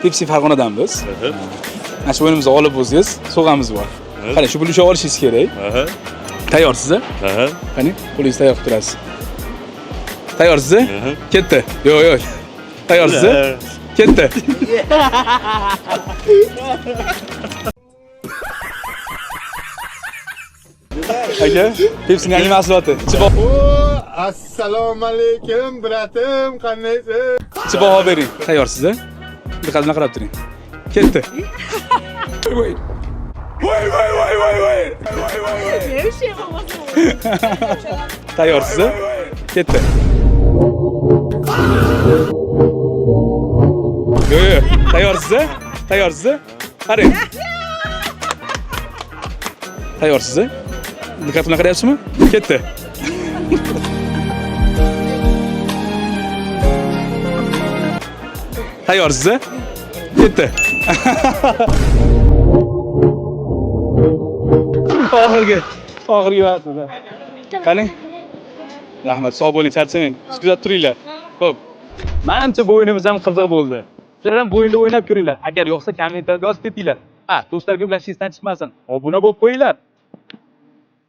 Pepsi Farg'onadan biz. Mana shu o'yinimizni g'olib bo'lsangiz, sovg'amiz bor. Qarang, shu pulni ushlab olishingiz kerak. Tayyorsiz? Qani, qo'lingizni tayyor qilib turasiz. Tayyorsiz? Ketdi. Yo'q. Tayyorsiz? Ketdi. Aka, Pepsi'ning yangi mahsuloti. Assalomu alaykum, bratim, qandaysiz? Chiboq bering. Tayyorsiz? Diqqat bilan qarab turing. Ketdi. Voy. Tayyorsiz? Ketdi. Yo'q. Tayyorsiz? Tayyorsiz? Qarang. Tayyorsiz? Diqqat bilan qarayapsizmi? Ketdi. Tayyorsiz? Ketdi. Oxirgi vaqtida. Qaling. Rahmat, sog' bo'ling, charchamang. Kuzatib turinglar. Xo'p. Menimcha bu o'yinimiz ham qiziq bo'ldi. Sizlar ham bu o'yinda o'ynab ko'ringlar. Agar yoqsa kommentariyga yozib ketinglar. Do'stlarga bilan chiqmasin. Obuna bo'lib qo'yinglar.